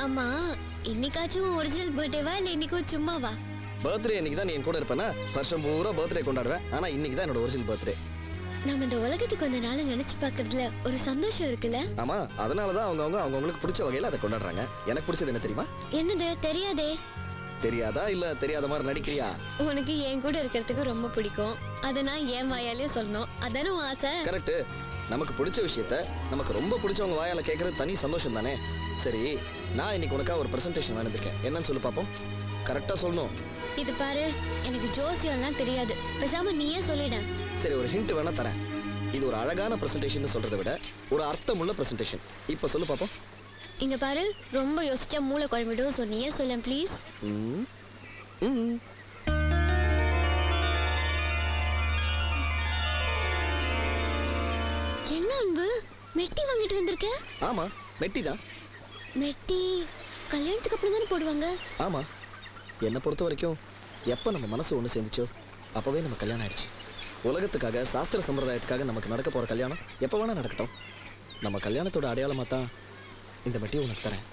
ஆமா, இன்னைக்காச்சும் ஒரிஜினல் பர்த்டேவா இல்ல இன்னைக்கும் சும்மாவா? பர்த்டே இன்னைக்கு தான் நீ என் கூட இருப்பேனா? வருஷம் பூரா பர்த்டே கொண்டாடுவேன். ஆனா இன்னைக்கு தான் என்னோட ஒரிஜினல் பர்த்டே. நம்ம இந்த உலகத்துக்கு வந்த நாளை நினைச்சு பார்க்கறதுல ஒரு சந்தோஷம் இருக்குல்ல? ஆமா, அதனால தான் அவங்களுக்கு பிடிச்ச வகையில அதை கொண்டாடுறாங்க. எனக்கு பிடிச்சது என்ன தெரியுமா? என்னது? தெரியாதே. தெரியாதா இல்ல தெரியாத மாதிரி நடிக்கிறியா? உனக்கு என் கூட இருக்கிறதுக்கு ரொம்ப பிடிக்கும். அதை நான் என் வாயாலே சொல்லணும். அதானே உன் ஆசை? கரெக்ட். நமக்கு பிடிச்ச விஷயத்த நமக்கு ரொம்ப பிடிச்சவங்க வாயால கேட்கறது தனி சந்தோஷம் தானே. சரி, நான் இன்னைக்கு உனக்காக ஒரு பிரசன்டேஷன் வேண்டியிருக்கேன். என்னன்னு சொல்லு பாப்போம். கரெக்டா சொல்லணும். இது பாரு, எனக்கு ஜோசியம்லாம் தெரியாது. பேசாம நீயே சொல்லிட. சரி, ஒரு ஹிண்ட் வேணா தரேன். இது ஒரு அழகான பிரசன்டேஷன் சொல்றதை விட ஒரு அர்த்தமுள்ள பிரசன்டேஷன். இப்ப சொல்லு பாப்போம். இங்க பாரு, ரொம்ப யோசிச்சா மூளை குழம்பிடும். ஸோ நீயே சொல்ல ப்ளீஸ். என்ன அன்பு, மெட்டி வாங்கிட்டு வந்திருக்க? ஆமா, மெட்டி தான். மெட்டி கல்யாணத்துக்கு அப்புறம் தானே போடுவாங்க? ஆமா, என்னை பொறுத்த வரைக்கும் எப்போ நம்ம மனசு ஒன்று சேர்ந்துச்சோ அப்போவே நம்ம கல்யாணம் ஆயிடுச்சு. உலகத்துக்காக, சாஸ்திர சம்பிரதாயத்துக்காக நமக்கு நடக்க போகிற கல்யாணம் எப்போ வேணா நடக்கட்டும். நம்ம கல்யாணத்தோட அடையாளமாக தான் இந்த மெட்டியை உனக்கு தரேன்.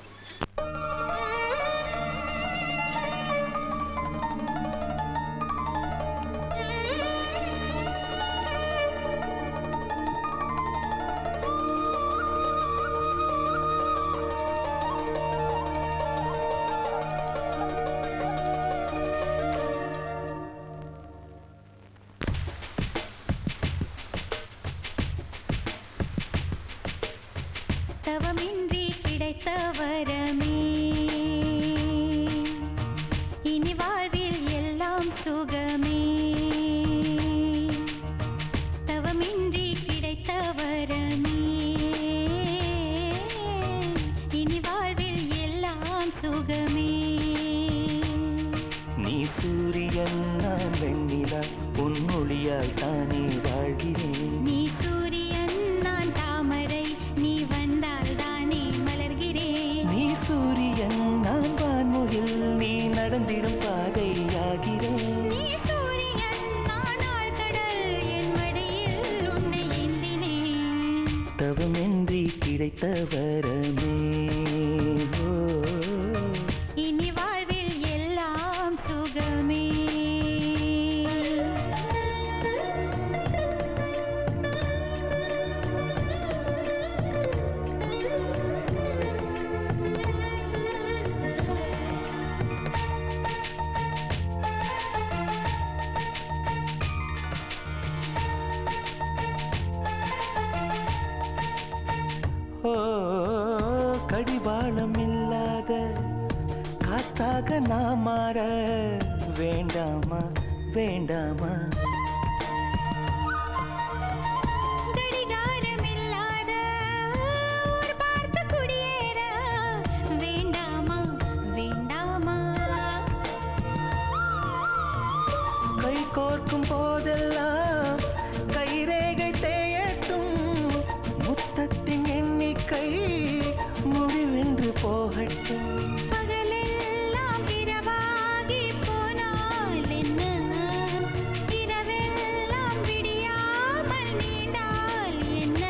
தவமின்றி கிடைத்த வரமே, இனி வாழ்வில் எல்லாம் சுகமே. தவமின்றி கிடைத்த வரமே, இனி வாழ்வில் எல்லாம் சுகமே. நீ சூரியன், நான் வெண்ணிலா, உன் மொழியால் தானே வாழ்கிறேன். நீ சூரியன், நான் தாமரை, நீ வந்தால் தானே மலர்கிறேன். நீ சூரியன், நான் வான்முகில், நீ நடந்திடும் பாதையாகிறேன். நீ சூரியன், நான் ஆழ்கடல், என் மடியில் உன்னை ஏந்தினேன். தவமின்றி கிடைத்த வரமே, இனி வாழ்வில் எல்லாம் சுகமே. கடிவாளம் இல்லாத காற்றாக நான் மாற வேண்டாமா வேண்டாமா? கடிகாரம் இல்லாத ஊர் பார்த்து குடியேற வேண்டாமா வேண்டாமா? கை கோர்க்கும் போதெல்லாம் கைரேகை தேயட்டும், முத்தத்தின் எண்ணிக்கை முடிவென்று போகட்டும். பகலெல்லாம் இரவாகி போனால் என்ன, இரவெல்லாம் விடியாமல் நீண்டால் என்ன?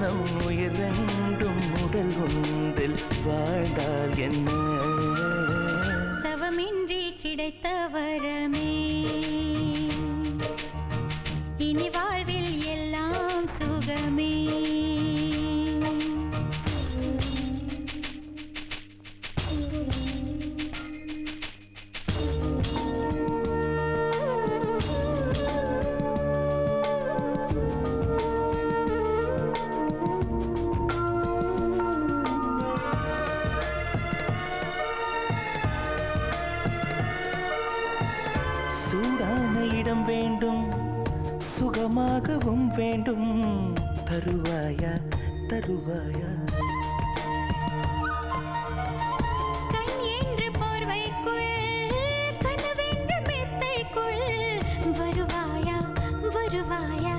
நம் உயிர் ரெண்டும் உடல் ஒன்றில் வாழ்ந்தால் என்ன? தவமின்றி கிடைத்த வரமே, இனி வாழ்வில் எல்லாம் சுகமே. சூடான இடம் வேண்டும், சுகமாகவும் வேண்டும். தருவாயா தருவாயா? கண் என்று போர்வைக்குள், கனவென்று மெத்தைக்குள் வருவாயா வருவாயா?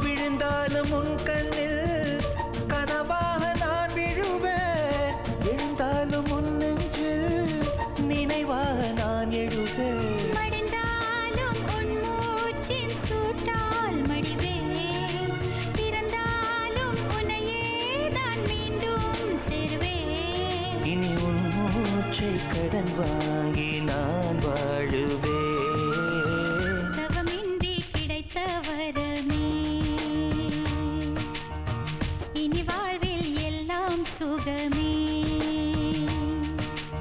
விழுந்தாலும் உன் கண்ணில் கனவாக நான் விழுவேன், எழுந்தாலும் உன் நெஞ்சில் நினைவாக நான் எழுவேன். மடிந்தாலும் உன் மூச்சின் சூட்டால் மடிவேன், பிறந்தாலும் உன்னையே தான் மீண்டும் வாங்கி நான் வாழுவேன். தவமின்றி கிடைத்த வரமே இனி வாழ்வில் எல்லாம் சுகமே.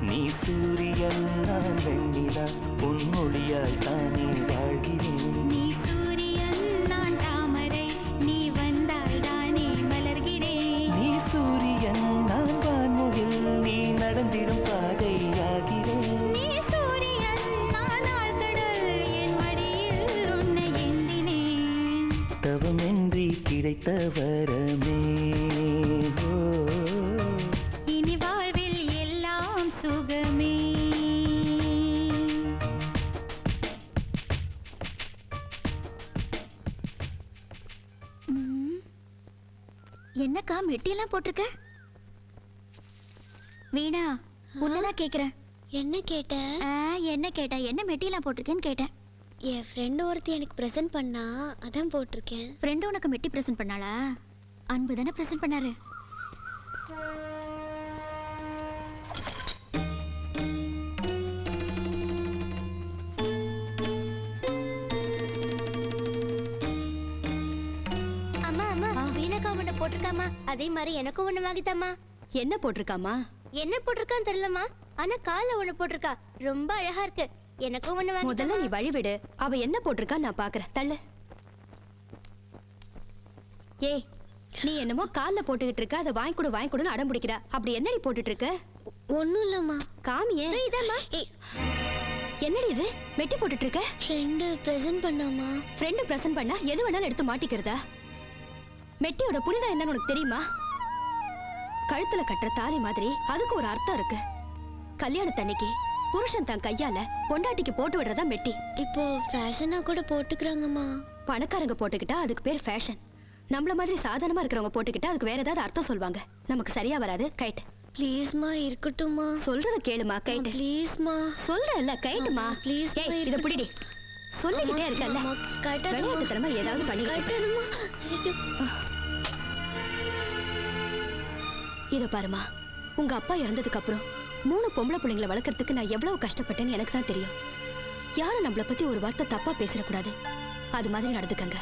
நீ சூரியன் நான் வெண்ணிலா உன் மொழியால் தானே வாழ்கிறேன். நீ சூரியன் நான் தாமரை நீ வந்தால் தானே மலர்கிறேன். நீ சூரியன் நான் வான்முகில் நீ நடந்திடும் பாதையாகிறேன். நீ சூரியன் நான் ஆழ்கடல் என் மடியில் உன்னை ஏந்தினேன். தவமின்றி கிடைத்த வரமே ஓ. இனி வாழ்வில் எல்லாம் சுகமே. என்னக்கா மெட்டியெல்லாம் போட்டிருக்க? வீணா உன்னதான் கேக்குறேன். என்ன கேட்ட? என்ன கேட்டா? என்ன மெட்டியெல்லாம் போட்டிருக்கேன்னு கேட்டேன். என் ஃப்ரெண்டு ஒருத்தி எனக்கு ப்ரெசென்ட் பண்ணா, அதான் போட்டிருக்கேன். ஃப்ரெண்டு உனக்கு மெட்டி ப்ரெசென்ட் பண்ணாளா? அன்பு தானே ப்ரெசென்ட் பண்ணாரு. அம்மா அம்மா வீணக்கா ஒண்ணு போட்டிருக்காமா, அதே மாதிரி எனக்கும் ஒண்ணு வாங்கித்தாமா. என்ன போட்டிருக்காமா? என்ன போட்டிருக்கான்னு தெரியலமா, ஆனா கால்ல ஒண்ணு போட்டிருக்கா, ரொம்ப அழகா இருக்கு. எனக்கும் ஒண்ணு வாங்கி. முதல்ல நீ வழிவிடு. அவ என்ன போட்டிருக்கா நான் பாக்குறேன். தள்ளு. ஏய், நீ என்னமோ கால்ல போட்டுக்கிட்டு இருக்க, அதை வாங்கி கொடுன்னு அடம் பிடிக்கிறா. அப்படி என்னடி போட்டுட்டு இருக்க? ஒன்றும் இல்லைம்மா. காமியே. என்னடி இது மெட்டி போட்டுட்டு இருக்க? ஃப்ரெண்டு ப்ரெசென்ட் பண்ணாமா. ஃப்ரெண்டு பிரசன்ட் பண்ணா எது வேணாலும் எடுத்து மாட்டிக்கிறதா? மெட்டியோட புனிதம் என்னன்னு உனக்கு தெரியுமா? கழுத்துல கட்டுற தாலி மாதிரி அதுக்கு ஒரு அர்த்தம் இருக்கு. கல்யாணத்தன்னைக்கு புருஷன் தன் கையால பொண்டாட்டிக்கு போட்டு விடுறதா மெட்டி. இப்போ ஃபேஷனா கூட போட்டுக்கிறாங்கம்மா. பணக்காரங்க போட்டுக்கிட்டா அதுக்கு பேர் ஃபேஷன். நம்மள மாதிரி சாதாரணமா இருக்கிறவங்க போட்டுக்கிட்டா அதுக்கு வேற ஏதாவது அர்த்தம் சொல்வாங்க. நமக்கு சரியா வராது. கைட்டு. ப்ளீஸ்மா இருக்கட்டும்மா. சொல்றத கேளுமா. கைட்டு. ப்ளீஸ்மா. சொல்றல்ல கைட்டுமா. ப்ளீஸ் இத புடிடி. சொல்லிக்கிட்டே இருக்கல்ல. விளையாட்டுத்தனமா ஏதாவது பண்ணிக்கிட்டு. இத பாருமா, உங்க அப்பா இறந்ததுக்கு அப்புறம் 3 பொம்பளை பிள்ளைங்களை வளர்க்கறதுக்கு நான் எவ்வளவு கஷ்டப்பட்டேன்னு எனக்கு தான் தெரியும். யாரும் நம்மளை பத்தி ஒரு வார்த்தை தப்பா பேசிடக்கூடாது. அது மாதிரி நடந்துக்கங்க.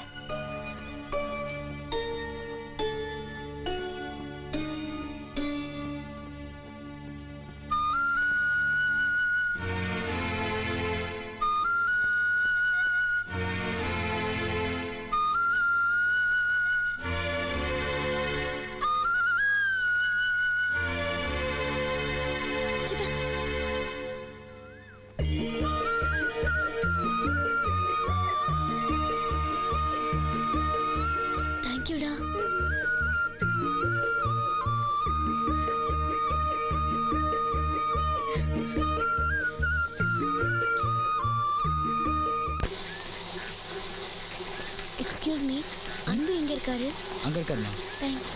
தேங்க்யூடா. எக்ஸ்கியூஸ் மீ, அன்பு எங்க இருக்காரு? அங்க இருக்காருமா. தேங்க்ஸ்.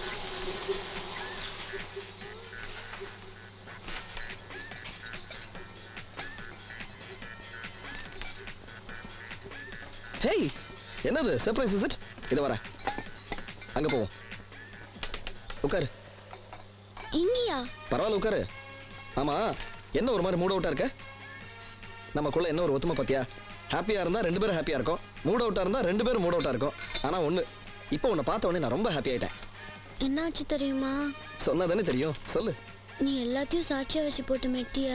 ஹேய், என்னது சர்ப்ரைஸ் விசிட்? இது வர அங்க போவோம். உட்காரு. இங்கயா? பரவாயில்ல உட்காரு. ஆமா, என்ன ஒரு மாதிரி மூட் அவுட்டா இருக்க? நமக்குள்ள என்ன ஒரு ஒத்துமை பத்தியா? ஹாப்பியா இருந்தா 2 பேரும் ஹாப்பியா இருக்கும், மூட் அவுட்டா இருந்தா 2 பேரும் மூட் அவுட்டா இருக்கும். ஆனா ஒண்ணு, இப்போ உன்னை பார்த்த உடனே நான் ரொம்ப ஹாப்பி ஆயிட்டேன். என்னாச்சு தெரியுமா? சொன்னா தானே தெரியும், சொல்லு. நீ எல்லாத்தையும் சாட்சியா வச்சு போட்டு மெட்டிய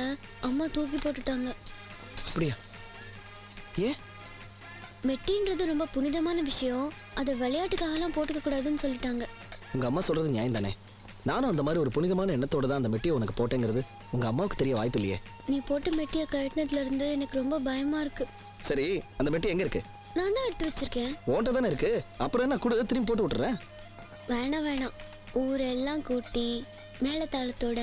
அம்மா தூக்கி போட்டுட்டாங்க. அப்படியா? ஏன்? மெட்டின்றது ரொம்ப புனிதமான விஷயம், அதை விளையாட்டுக்காகலாம் போட்டுக்க கூடாதுன்னு சொல்லிட்டாங்க. உங்க அம்மா சொல்றது நியாயம் தானே? நானும் அந்த மாதிரி ஒரு புனிதமான எண்ணத்தோட தான் அந்த மெட்டியை உனக்கு போட்டேங்கிறது உங்க அம்மாவுக்கு தெரிய வாய்ப்பு இல்லையே. நீ போட்டு மெட்டியை கழட்டினதுல இருந்து எனக்கு ரொம்ப பயமா இருக்கு. சரி, அந்த மெட்டி எங்க இருக்கு? நான் தான் எடுத்து வச்சிருக்கேன். ஓட்ட தானே இருக்கு, அப்புறம் என்ன கூட திரும்பி போட்டு விட்டுறேன். வேணாம் வேணாம், ஊரெல்லாம் கூட்டி மேலத்தாளத்தோட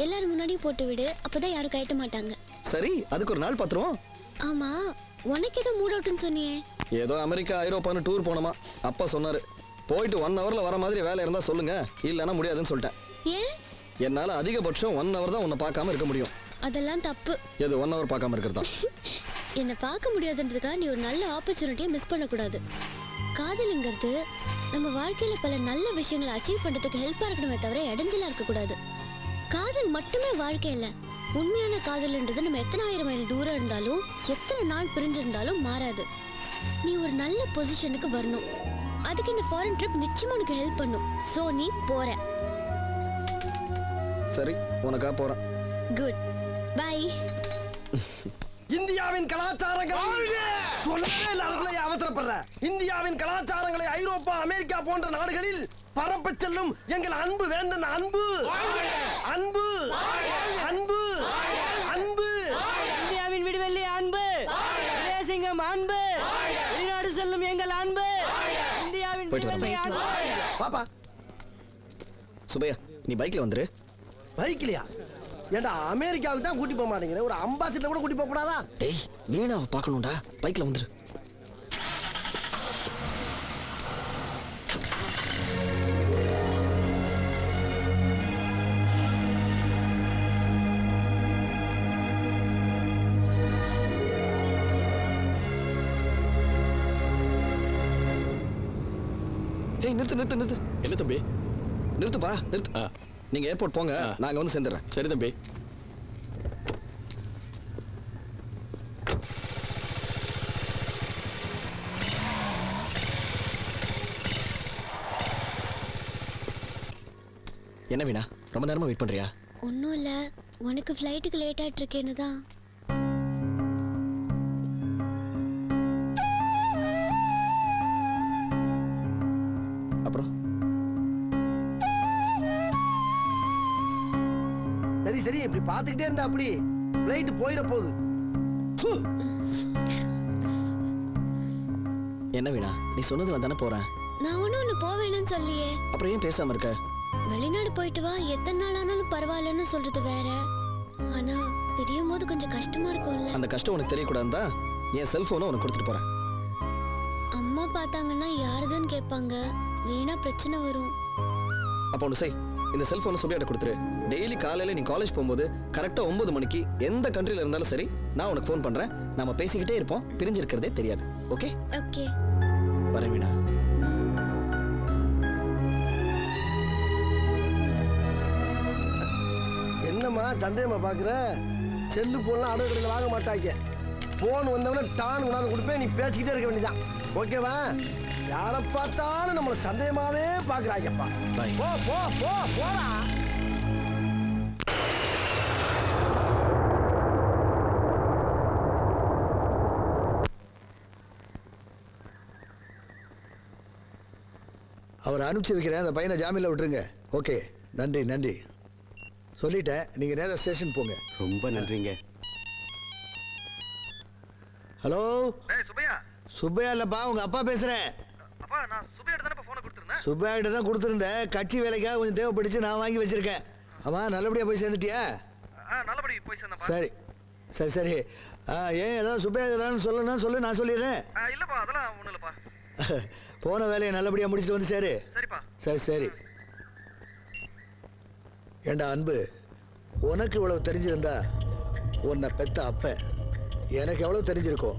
எல்லாரும் முன்னாடியும் போட்டு விடு, அப்பதான் யாரும் கழட்ட மாட்டாங்க. சரி, அதுக்கு ஒரு நாள் பாத்துருவோம். ஆமா, உனக்கு ஏதோ மூட் அவுட்னு சொன்னியே. ஏதோ அமெரிக்கா ஐரோப்பான்னு டூர் போனோமா, அப்பா சொன்னாரு. போயிட்டு 1 ஹவர்ல வர மாதிரி வேலை இருந்தா சொல்லுங்க, இல்லைன்னா முடியாதுன்னு சொல்லிட்டேன். ஏன்? என்னால அதிகபட்சம் 1 ஹவர் தான் உன்னை பார்க்காம இருக்க முடியும். அதெல்லாம் தப்பு. எது 1 ஹவர் பார்க்காம இருக்கிறதா? என்னை பார்க்க முடியாதுன்றதுக்காக நீ ஒரு நல்ல ஆப்பர்ச்சுனிட்டியை மிஸ் பண்ணக்கூடாது. காதலுங்கிறது நம்ம வாழ்க்கையில பல நல்ல விஷயங்களை அச்சீவ் பண்றதுக்கு ஹெல்ப்பா இருக்கணுமே தவிர இடைஞ்சலா இருக்கக்கூடாது. காதல் மட்டுமே வாழ்க்கை இல்ல, உண்மையான காதல்ன்றது நம்ம எத்தனை ஆயிரம் மைல் தூரம் இருந்தாலும் எத்தனை நாள் பிரிஞ்சிருந்தாலும் மாறாது. நீ ஒரு நல்ல பொசிஷனுக்கு வரணும். அதுக்கு இந்த ஃபாரின் ட்ரிப் நிச்சயமா உனக்கு ஹெல்ப் பண்ணும். சோ நீ போற. சரி, உனக்கா போறேன். Good bye. இந்தியாவின் கலாச்சாரங்கள் சொல்லவே இல்ல, அதுக்குள்ள அவசரப்படுற. இந்தியாவின் கலாச்சாரங்களை ஐரோப்பா, அமெரிக்கா போன்ற நாடுகளில் பரப்ப செல்லும் எங்கள் அன்பு வேந்தன் அன்பு அன்பு அன்பு அன்பு. இந்தியாவின் விடுவெள்ளி அன்பு, தேசிங்கம் அன்பு, வெளிநாடு செல்லும் எங்கள் அன்பு, இந்தியாவின் விடுவெள்ளி அன்பு. பாப்பா சுபையா, நீ பைக்ல வந்துரு. பைக்லையா? ஏண்டா அமெரிக்காவுக்கு தான் கூட்டி போக மாட்டேங்கிற, ஒரு அம்பாசிடர் கூட கூட்டி போக கூடாதா? டேய், வீணாவை பார்க்கணும்டா. பைக்ல வந்துரு. ஏய், நிறுத்து நிறுத்து நிறுத்து. என்ன தம்பி? நிறுத்துப்பா, நிறுத்து. நீங்க ஏர்போர்ட் போங்க, நாங்க வந்து சேர்ந்துடுறேன். சரி தம்பி. என்ன வீணா, ரொம்ப நேரமா வெயிட் பண்றியா? ஒன்றும் இல்லை, உனக்கு ஃப்ளைட்டுக்கு லேட் ஆகிட்டு இருக்கேன்னு தான். அப்புறம் சரி சரி, இப்படி பார்த்துக்கிட்டே இருந்தா அப்படி ஃப்ளைட் போயிட போகுது. என்ன வீணா, நீ சொன்னதுல தானே போறேன். நான் ஒன்று போவேணும்னு சொல்லியே. அப்புறம் ஏன் பேசாம இருக்க? வெளிநாடு போயிட்டு வா, எத்தனை நாள் ஆனாலும் பரவாயில்லன்னு சொல்றது வேற. ஆனா பிரியும் போது கொஞ்சம் கஷ்டமா இருக்கும்ல. அந்த கஷ்டம் உனக்கு தெரியக்கூடாதுன்னு தான் என் செல்போனை உனக்கு கொடுத்துட்டு போறேன். அம்மா பார்த்தாங்கன்னா யாருதுன்னு கேட்பாங்க, வீணா பிரச்சனை வரும். அப்போ ஒன்று செய், இந்த செல்போனை சுபியாட்ட கொடுத்துரு. டெய்லி காலையில நீ காலேஜ் போகும்போது கரெக்டா 9 மணிக்கு எந்த கண்ட்ரில இருந்தாலும் சரி, நான் உனக்கு ஃபோன் பண்றேன். நாம பேசிக்கிட்டே இருப்போம், பிரிஞ்சிருக்கிறதே தெரியாது. ஓகே? ஓகே. வரேன் வீணா. என்னம்மா சந்தேகமா பாக்குற? செல்லு போன்லாம் அடகு கடையில் வாங்க மாட்டாங்க. போன் வந்தவன டான் கொண்டாந்து கொடுப்பேன், நீ பேசிக்கிட்டே இருக்க வேண்டியதான். ஓகேவா? யாரை பார்த்தாலும் நம்மளை சந்தேகமாவே பாக்குறாங்கப்பா. பாய். போ போ போ போடா. அவர் அனுப்பிச்சி வைக்கிறேன், அந்த பையனை ஜாமீனில் விட்டுருங்க. ஓகே, நன்றி நன்றி. சொல்லிட்டேன், நீங்கள் நேராக ஸ்டேஷன் போங்க. ரொம்ப நன்றிங்க. ஹலோ சுபையா? சுப்பையா இல்லைப்பா, உங்கள் அப்பா பேசுகிறேன். அப்பா, நான் சுபையாட்ட தானே ஃபோனை கொடுத்துருந்தேன். சுப்பையாகிட்ட தான் கொடுத்துருந்தேன். கட்சி வேலைக்காக கொஞ்சம் தேவைப்பட்டுச்சு, நான் வாங்கி வச்சுருக்கேன். ஆமாம், நல்லபடியாக போய் சேர்ந்துட்டியா? நல்லபடி போய் சேர்ந்தேன். சரி சரி சரி. ஏன் ஏதாவது சுப்பையா ஏதாவது சொல்லணும் சொல்லு, நான் சொல்லிடுறேன். இல்லப்பா, அதெல்லாம் ஒன்றும் இல்லப்பா. போன வேலையை நல்லபடியாக முடிச்சுட்டு வந்து சரி. சரிப்பா. சரி சரி. ஏண்டா அன்பு, உனக்கு இவ்வளவு தெரிஞ்சிருந்தா உன்னை பெத்த அப்ப எனக்கு எவ்வளவு தெரிஞ்சிருக்கும்?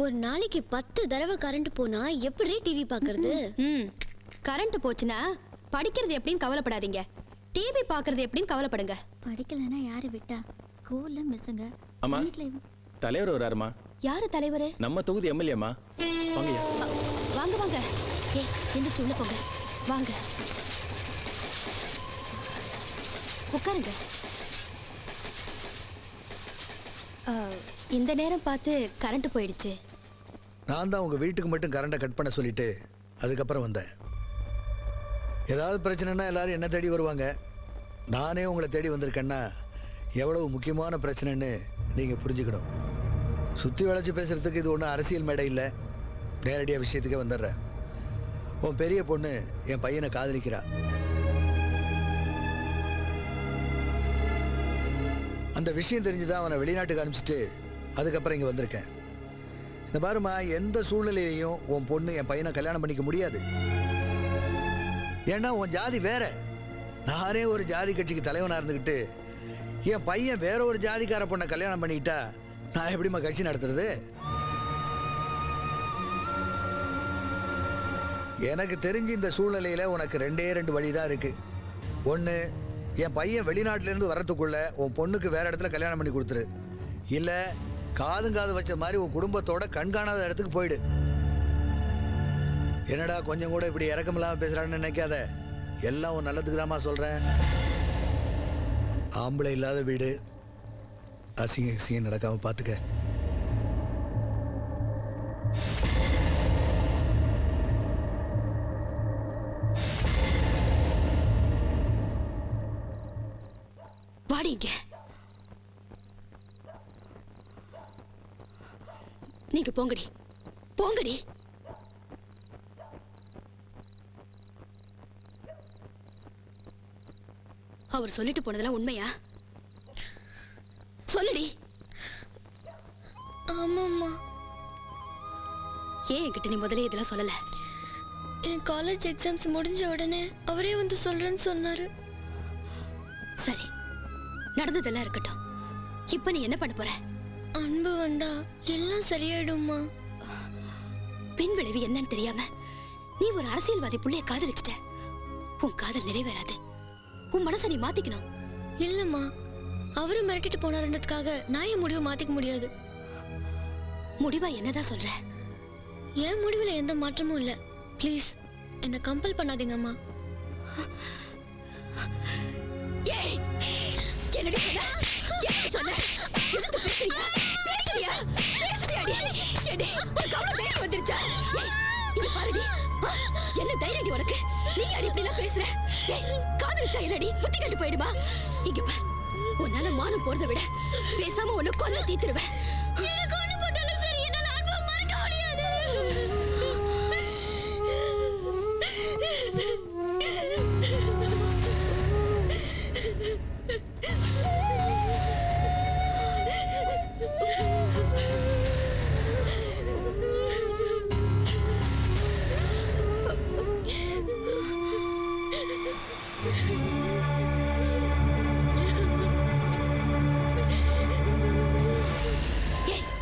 ஒரு நாளைக்கு 10 தடவை கரண்ட் போனா எப்படி டிவி பாக்குறது? கரண்ட் போச்சுன்னா படிக்கிறது எப்படின்னு கவலைப்படாதீங்க, டிவி பாக்குறது எப்படின்னு கவலைப்படுங்க. படிக்கலன்னா யாரு விட்டா? ஸ்கூல்ல மிஸ்ஸுங்க. அம்மா, வீட்ல தலைவர் வராருமா? யாரு தலைவரு? நம்ம தொகுதி எம்எல்ஏமா. வாங்கய்யா. வாங்க வாங்க. ஏய், எந்திரிச்சு உள்ள போங்க. வாங்க உட்காருங்க. இந்த நேரம் பார்த்து கரண்ட் போயிடுச்சு. நான் தான் உங்க வீட்டுக்கு மட்டும் கரண்டை கட் பண்ண சொல்லிட்டு அதுக்கப்புறம் வந்தேன். ஏதாவது பிரச்சனைனா எல்லாரும் என்ன தேடி வருவாங்க. நானே உங்களை தேடி வந்திருக்கேன்னா எவ்வளவு முக்கியமான பிரச்சனைன்னு நீங்க புரிஞ்சுக்கணும். சுற்றி வளைச்சு பேசுறதுக்கு இது ஒன்றும் அரசியல் மேடை இல்லை. நேரடியாக விஷயத்துக்கே வந்துடுறேன். உன் பெரிய பொண்ணு என் பையனை காதலிக்கிறா. அந்த விஷயம் தெரிஞ்சுதான் அவனை வெளிநாட்டுக்கு அனுப்பிச்சிட்டு அதுக்கப்புறம் இங்கே வந்திருக்கேன். இந்த பாருமா, எந்த சூழ்நிலையிலையும் உன் பொண்ணு என் பையனை கல்யாணம் பண்ணிக்க முடியாது. ஏன்னா உன் ஜாதி வேற. நானே ஒரு ஜாதி கட்சிக்கு தலைவனாக இருந்துக்கிட்டு என் பையன் வேற ஒரு ஜாதிக்கார பொண்ணை கல்யாணம் பண்ணிக்கிட்டா நான் எப்படிமா கட்சி நடத்துறது? எனக்கு தெரிஞ்சு இந்த சூழ்நிலையில் உனக்கு ரெண்டு வழி தான் இருக்கு. ஒன்று, என் பையன் வெளிநாட்டிலேருந்து வரத்துக்குள்ள உன் பொண்ணுக்கு வேற இடத்துல கல்யாணம் பண்ணி கொடுத்துரு. இல்லை காது வச்ச மாதிரி உன் குடும்பத்தோட கண்காணாத இடத்துக்கு போயிடு. என்னடா கொஞ்சம் கூட இப்படி இறக்கமில்லாமல் பேசுகிறான்னு நினைக்காத. எல்லாம் உன் நல்லதுக்கு தாம்மா சொல்கிறேன். ஆம்பளை இல்லாத வீடு, அசிங்கம் நடக்காமல் பார்த்துக்க. வாடிங்க. நீங்க போங்கடி, போங்கடி. அவர் சொல்லிட்டு போனதெல்லாம் உண்மையா? சொல்லுடி. ஆமாம்மா. ஏன் என்கிட்ட நீ முதல்ல இதெல்லாம் சொல்லல? என் காலேஜ் எக்ஸாம்ஸ் முடிஞ்ச உடனே அவரே வந்து சொல்றேன்னு சொன்னாரு. சரி, நடந்ததெல்லாம் இருக்கட்டும். இப்ப நீ என்ன பண்ண போற? அன்பு வந்தா எல்லாம் சரியாயிடும்மா. பின் விளைவு என்னன்னு தெரியாம நீ ஒரு அரசியல்வாதி புள்ளைய காதலிச்சிட்ட. உன் காதல் நிறைவேறாது. உன் மனசை நீ மாத்திக்கணும். இல்லம்மா, அவரு மிரட்டிட்டு போனாருன்றதுக்காக நான் என் முடிவை மாத்திக்க முடியாது. முடிவா என்னதான் சொல்ற? என் முடிவுல எந்த மாற்றமும் இல்ல. ப்ளீஸ் என்ன கம்பல் பண்ணாதீங்கம்மா. ஏய், என்னடி சொன்ன? என்ன சொன்ன? எதுக்கு பேசுறியா? பேசுறியா? பேசுறியாடி? ஏடி, உனக்கு அவ்வளவு தைரியம் வந்துருச்சா? ஏய், இங்க பாருடி. என்ன தைரியடி உனக்கு? நீ அடி இப்படிலாம் பேசுற? ஏய், காதலிச்சா என்னடி? புத்தி கட்டு போயிடுமா? இங்க பாரு, உன்னால மானம் போறதை விட பேசாம உன்னை கொல்ல தீத்துருவேன். எனக்கு ஒண்ணு போட்டாலும் சரி, என்னால அன்பை மறக்க முடியாது.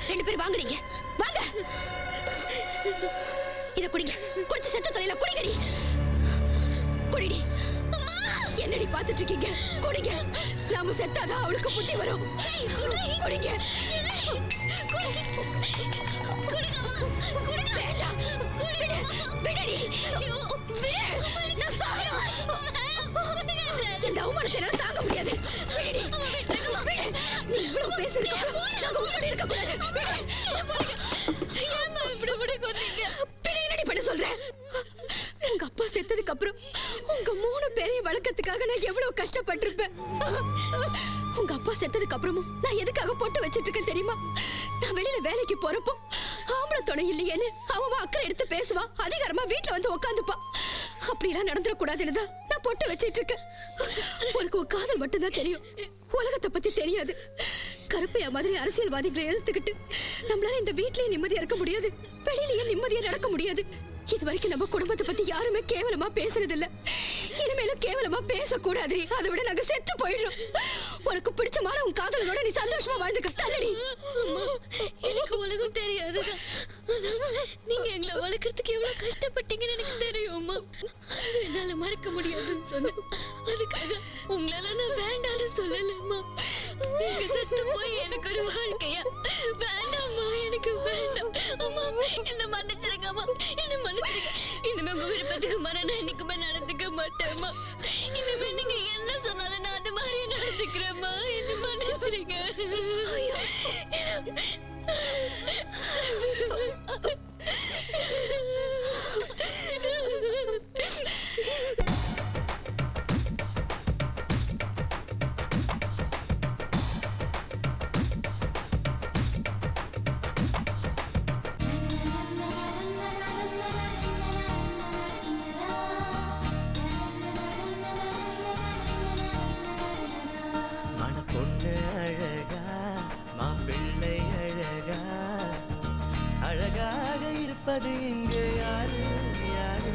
ரெண்டு பேரும் வாங்குறீங்க, வாங்க. இத குடிங்க, குடிச்சு செத்த தொலைல குடிங்கடி. குடிடி. என்னடி பாத்துட்டு இருக்கீங்க? குடிங்க. நாம செத்தாதான் அவளுக்கு புத்தி வரும். குடிங்க. வேண்டாம். விடடி. நான் சாகணும். இந்த அவமானத்தை என்னால தாங்க முடியாது. விடடி. நீ இவ்வளவு பேசுறதுக்கு அப்புறம் நாங்க உங்களோட இருக்க கூடாது. ஏம்மா இப்படி இப்படி கொன்னீங்க? என்னடி பண்ண சொல்ற? உங்க அப்பா செத்ததுக்கு அப்புறம் உங்க 3 பேரையும் வளர்க்கறதுக்காக நான் எவ்வளவு கஷ்டப்பட்டிருப்பேன். உங்க அப்பா செத்ததுக்கு அப்புறமும் நான் எதுக்காக போட்டு வச்சிட்டு இருக்கேன் தெரியுமா? நான் வெளியில வேலைக்கு போறப்போ ஆம்பளை துணை இல்லையேன்னு அவன் அக்கறை எடுத்து பேசுவா. அதிகாரமா வீட்டுல வந்து உட்காந்துப்பா. அப்படிலாம் நடந்துடக்கூடாதுன்னு தான் நான் போட்டு வச்சிட்டு இருக்கேன். உனக்கு உன் காதல் மட்டும்தான் தெரியும், உலகத்தை பத்தி தெரியாது. கருப்பையா மாதிரி அரசியல்வாதிகளை எதிர்த்துக்கிட்டு நம்மளால இந்த வீட்லயே நிம்மதியா இருக்க முடியாது, வெளியிலயே நிம்மதியா நடக்க முடியாது. இது வரைக்கும் நம்ம குடும்பத்தை பத்தி யாருமே கேவலமா பேசுறது இல்ல. இனிமேலும் கேவலமா பேசக்கூடாது. அதை விட நாங்க செத்து போயிடுறோம். உனக்கு பிடிச்சமான உன் காதலோட நீ சந்தோஷமா வாழ்ந்துக்க. தள்ளடி. எனக்கு உலகம் தெரியாதுதான். நீங்க எங்களை வளர்க்கறதுக்கு எவ்வளவு கஷ்டப்பட்டீங்கன்னு எனக்கு தெரியும்மா. என்னால மறக்க முடியாதுன்னு சொன்னேன். அதுக்காக உங்களால நான் வேண்டாம்னு சொல்லலம்மா. நீங்க செத்து போய் எனக்கு ஒரு வாழ்க்கையா? வேண்டாம்மா, எனக்கு வேண்டாம். அம்மா என்ன மன்னிச்சிருங்க. அம்மா என்ன மன்னிச்சிருங்க. இனிமே உங்க விருப்பத்துக்கு மாற நான் என்னைக்குமே நடந்துக்க மாட்டேம்மா. இனிமே நீங்க என்ன சொன்னாலும் நான் அது மாதிரி நடந்துக்கிறேம்மா. என்ன மன்னிச்சிருங்க. மணப்பொண்ணு அழகா, மாப்பிள்ளை அழகா, அழகாக இருப்பது இங்கு யாரு யாரு?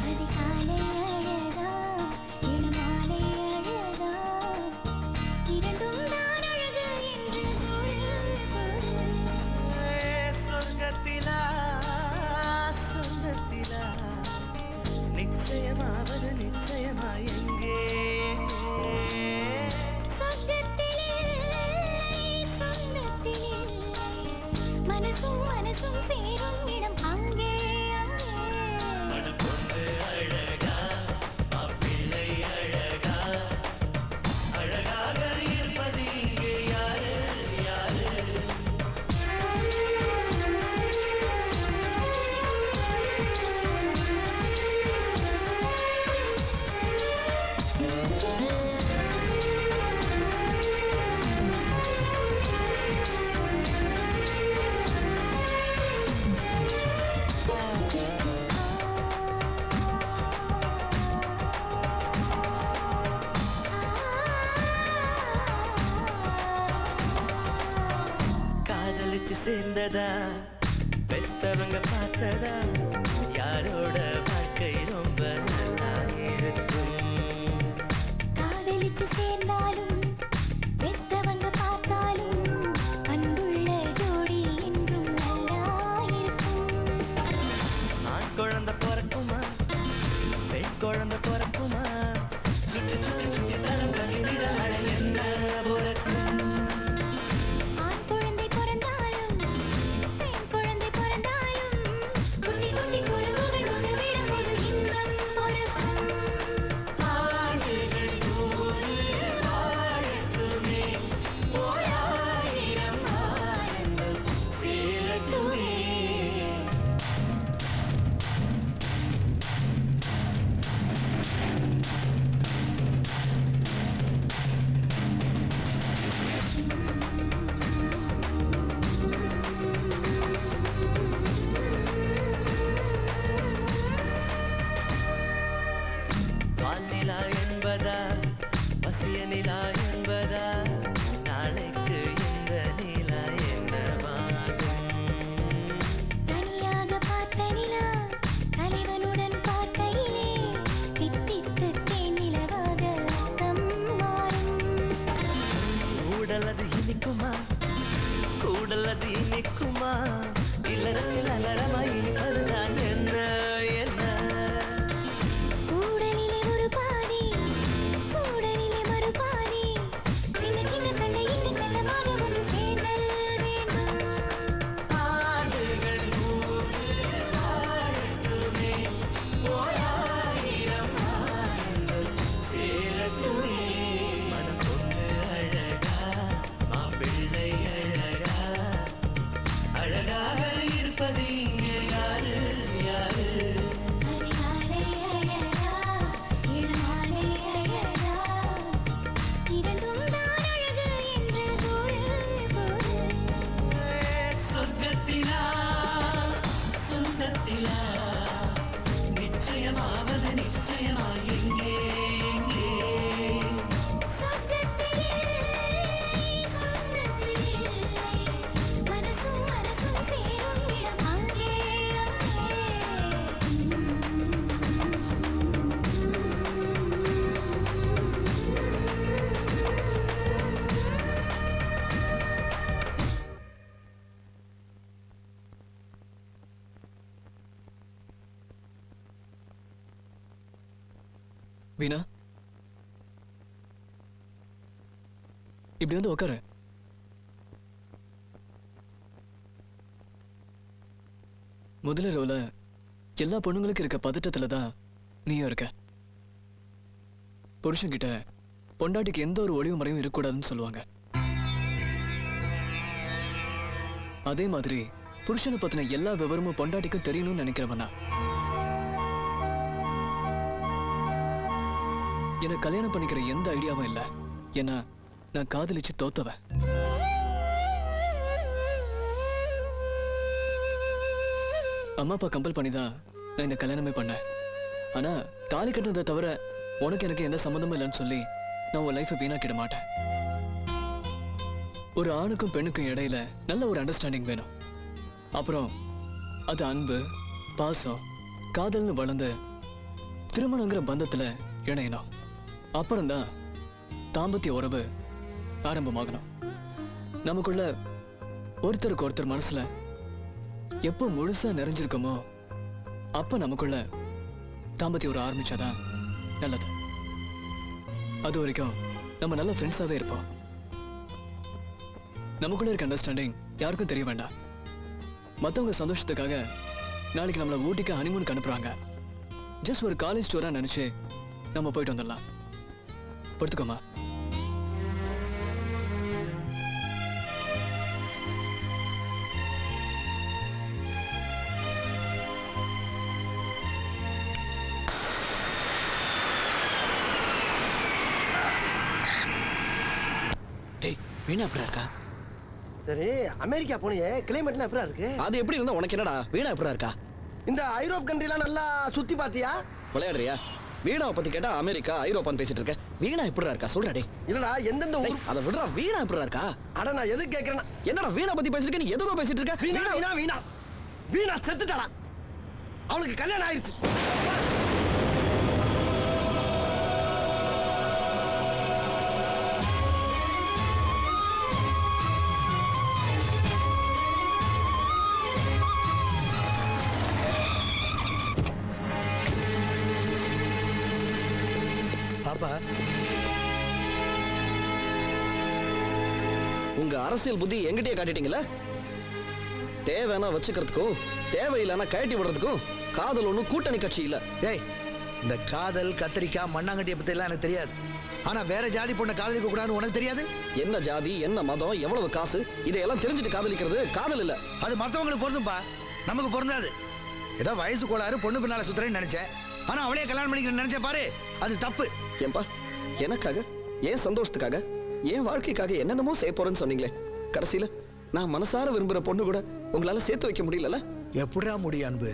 அதிகாலை அழகா, இளமாலை அழகா, இரண்டும் தான் அழகு என்று சொர்க்கத்திலா சொர்க்கத்திலா மனசும் சேரும் இடம் அங்கே பொண்ணு அழகா மாப்பிள்ளை அழகா அழகாக இருப்பது இங்கே யாரு யாரு காதலிச்சு சேர்ந்ததா பெத்தவங்க பார்த்ததா யாரோட வாழ்க்கை ரொம்ப நல்லா இருக்கும் காதலிச்சு சேர்ந்தாலும் பெத்தவங்க பார்த்தாலும் அன்புள்ள ஜோடி என்றும் நல்லா இருக்கும் ஆண் குழந்தை பிறக்குமா பெண் குழந்தை பிறக்குமா சுற்றி சுற்றி சுற்றி தரம் கவிழ்ந்திட அழ என்ன பிறக்கும் ஆண் குழந்தை பிறந்தாலும் பெண் குழந்தை பிறந்தாலும் குட்டி குட்டி குருவுகள் உதவிடும் போது இன்பம் பிறக்கும் ஆண்டுகள் நூறு வாழட்டுமே ஓராயிரம் ஆயிரங்கள் சேரட்டுமே வால்நிலா என்பதா வசிய நிலா என்பதா நாளைக்கு இந்த நிலா என்னவாகும் தனியாக பார்த்த நிலா தலைவனுடன் பார்க்கையிலே தித்தித்து தேனிலவாக அர்த்தம் மாறும் கூடலது இனிக்குமா கூடலது இனிக்குமா இல்லறத்தில் அலறமா இனிப்பதுதான் என்ன என்ன கூடலிலே ஒரு பாதி கூடலிலே மறுபாதி சின்ன சின்ன சண்டை இன்று செல்லமாக ஒன்று சேர்ந்தல் வேண்டும் ஆண்டுகள் நூறு வாழட்டுமே ஓராயிரம் ஆயிரங்கள் சேரட்டுமே மனம் பொண்ணு அழகா மாப்பிள்ளை அழகா அழகாக இருப்பது இங்கே யாரு யாரு அதிகாலை அழகா இளமாலை அழகா இரண்டும் தான் அழகு என்று கூறு சொர்க்கத்திலா சொந்தத்திலா நிச்சயமாவது நிச்சயமா எங்கே எங்கே சொர்க்கத்திலே சொந்தத்திலே மனசும் மனசும் சேரும் இடம் அங்கே வீணா இப்படி வந்து உட்காரு. முதல்ல ரோல எல்லா பொண்ணுங்களுக்கும் இருக்க பதட்டத்துல தான் நீயும் இருக்க. புருஷன்கிட்ட பொண்டாட்டிக்கு எந்த ஒரு ஒளிவு முறையும் இருக்கக்கூடாதுன்னு சொல்லுவாங்க. அதே மாதிரி புருஷனை பத்தின எல்லா விவரமும் பொண்டாட்டிக்கும் தெரியணும்னு நினைக்கிறவனா. எனக்கு கல்யாணம் பண்ணிக்கிற எந்த ஐடியாவும் இல்லை. ஏன்னா நான் காதலிச்சு தோத்தவன். அம்மா அப்பா கம்பல் பண்ணிதான் நான் இந்த கல்யாணமே பண்ணேன். ஆனா தாலி கட்டினதை தவிர உனக்கு எனக்கு எந்த சம்மந்தமும் இல்லைன்னு சொல்லி நான் உன் லைஃபை வீணாக்கிட மாட்டேன். ஒரு ஆணுக்கும் பெண்ணுக்கும் இடையில நல்ல ஒரு அண்டர்ஸ்டாண்டிங் வேணும். அப்புறம் அது அன்பு, பாசம், காதல்னு வளர்ந்து திருமணங்கிற பந்தத்துல இணையணும். அப்புறம்தான் தாம்பத்திய உறவு ஆரம்பமாகணும். நமக்குள்ள ஒருத்தருக்கு ஒருத்தர் மனசுல எப்போ முழுசா நிறைஞ்சிருக்கோமோ அப்ப நமக்குள்ள தாம்பத்திய உறவு ஆரம்பிச்சாதான் நல்லது. அது வரைக்கும் நம்ம நல்ல ஃப்ரெண்ட்ஸாவே இருப்போம். நமக்குள்ள இருக்க அண்டர்ஸ்டாண்டிங் யாருக்கும் தெரிய வேண்டாம். மற்றவங்க சந்தோஷத்துக்காக நாளைக்கு நம்மளை ஊட்டிக்கு ஹனிமூனுக்கு அனுப்புறாங்க. ஜஸ்ட் ஒரு காலேஜ் டூரா நினைச்சு நம்ம போயிட்டு வந்துடலாம். படுத்துக்கோமா. டேய் வீணா எப்படா இருக்கா? சரி அமெரிக்கா போனியே கிளைமேட்லாம் எப்படா இருக்கு? அது எப்படி இருந்தா உனக்கு என்னடா? வீணா எப்படா இருக்கா? இந்த ஐரோப் கண்ட்ரிலாம் நல்லா சுத்தி பாத்தியா? விளையாடுறியா? வீணாவை பத்தி கேட்டா அமெரிக்கா ஐரோப்பான்னு பேசிட்டு இருக்க. வீணா எப்படிடா இருக்கா சொல்றா டேய். இல்லடா எந்தெந்த ஊர் அதை விடுறா. வீணா எப்படிடா இருக்கா? அட நான் எது கேக்குறேன்னா என்னடா வீணா பத்தி பேசிட்டு இருக்க? நீ எதுவும் பேசிட்டு இருக்க? வீணா வீணா வீணா வீணா செத்துட்டாடா. அவளுக்கு கல்யாணம் ஆயிருச்சு. பாப்பா உங்க அரசியல் புத்தி எங்கிட்டே காட்டிட்டீங்களா? தேவைன்னா வச்சுக்கிறதுக்கும் தேவையில்லைன்னா கழட்டி விடுறதுக்கும் காதல் ஒன்றும் கூட்டணி கட்சி இல்ல. டேய் இந்த காதல் கத்திரிக்காய் மண்ணாங்கட்டியை பத்தி எல்லாம் எனக்கு தெரியாது. ஆனா வேற ஜாதி பொண்ணை காதலிக்க கூடாதுன்னு உனக்கு தெரியாது? என்ன ஜாதி, என்ன மதம், எவ்வளவு காசு, இதையெல்லாம் தெரிஞ்சுட்டு காதலிக்கிறது காதல் இல்ல. அது மத்தவங்களுக்கு பொருந்தும்பா, நமக்கு பொருந்தாது. ஏதோ வயசு கோளாறு பொண்ணு பின்னால சுத்துறேன்னு நினைச்சேன். ஆனா அவளே கல்யாணம் பண்ணிக்கிறேன்னு நினைச்ச பாரு, அது தப்பு. ஏன்பா எனக்காக, ஏன் சந்தோஷத்துக்காக, ஏன் வாழ்க்கைக்காக என்னென்னமோ செய்ய போறேன்னு சொன்னீங்களே, கடைசியில நான் மனசார விரும்புற பொண்ணு கூட உங்களால சேர்த்து வைக்க முடியல. எப்படா முடியும் அன்பு?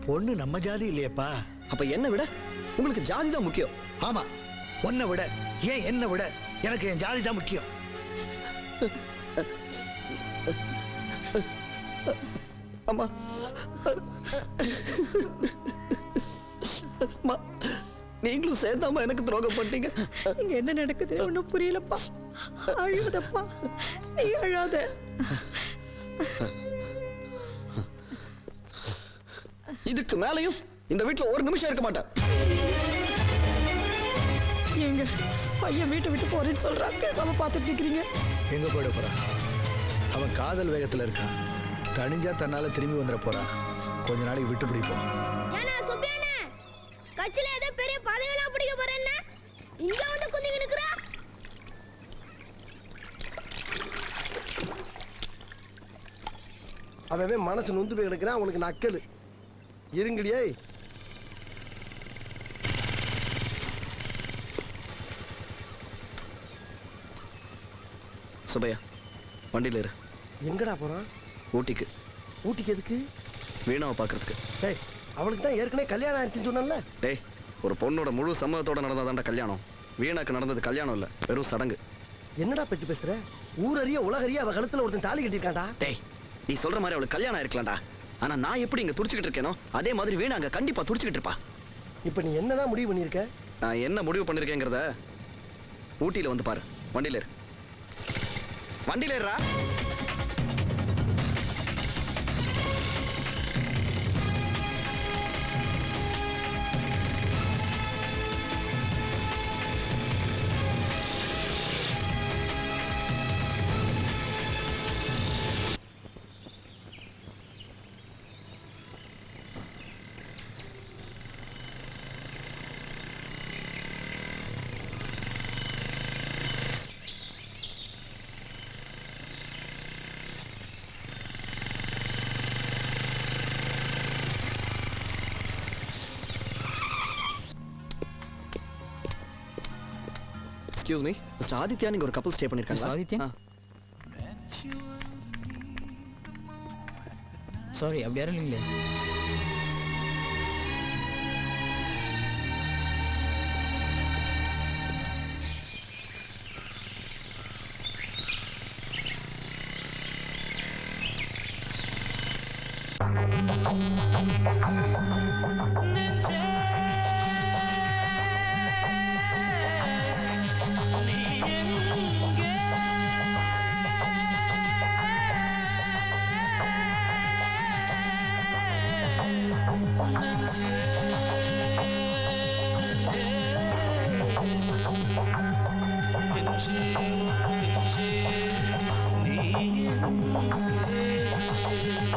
பொண்ணு நம்ம ஜாதி இல்லையப்பா. அப்ப என்ன விட உங்களுக்கு ஜாதி தான் முக்கியம். ஆமா, உன்னை விட ஏன் என்ன விட எனக்கு என் ஜாதி தான் முக்கியம். அம்மா நீங்களும் சேர்ந்தாமா எனக்கு துரோகம் பண்ணிட்டீங்க. இங்க என்ன நடக்குது ஒன்னும் புரியலப்பா. அழுதப்பா, நீ அழாத. இதுக்கு மேலையும் இந்த வீட்டுல ஒரு நிமிஷம் இருக்க மாட்டேன். எங்க பையன் வீட்டை விட்டு போறேன்னு சொல்றான், பேசாம பாத்துட்டு இருக்கிறீங்க. எங்க போயிட போறான்? அவன் காதல் வேகத்துல இருக்கான். தனிஞ்சா தன்னால திரும்பி வந்துட போறான். கொஞ்ச நாளைக்கு விட்டு பிடிப்போம். ஏன்னா சுப்பியானே கட்சியில ஏதோ பெரிய பதவியெல்லாம் பிடிக்க போறேன்னா இங்க வந்து குந்திங்க நிக்கிறா. அவன் மனசு நொந்து போய் கிடக்கிறான். அவனுக்கு நக்கல் இருங்கடியே. சுபையா வண்டியில இரு. எங்கடா போறான்? ஊட்டிக்கு. ஊட்டிக்கு எதுக்கு? வீணாவை பாக்குறதுக்கு. டேய் அவளுக்கு தான் ஏற்கனவே கல்யாணம் ஆயிடுச்சுன்னு சொன்னல. டேய் ஒரு பொண்ணோட முழு சம்மதத்தோட நடந்ததாண்டா கல்யாணம். வீணாக்கு நடந்தது கல்யாணம் இல்ல, வெறும் சடங்கு. என்னடா பத்தி பேசுற? ஊரறிய உலகறிய அவ கழுத்துல ஒருத்தன் தாலி கட்டிருக்கான்டா. டேய் நீ சொல்ற மாதிரி அவளுக்கு கல்யாணம் ஆயிருக்கலாம்டா. ஆனா நான் எப்படி இங்க துடிச்சுக்கிட்டு இருக்கேனோ அதே மாதிரி வீணா அங்க கண்டிப்பா துடிச்சுக்கிட்டு இருப்பா. இப்ப நீ என்னதான் முடிவு பண்ணிருக்க? நான் என்ன முடிவு பண்ணிருக்கேங்கிறத ஊட்டியில வந்து பாரு. வண்டியில இரு. வண்டியில இருடா. Excuse me, Mr. ஆதித்யா, நீங்க ஒரு கப்பல் ஸ்டே பண்ணிருக்காங்க. ஆதித்யா? சாரி, அப்படி யாரும் இல்லைங்களே. நீ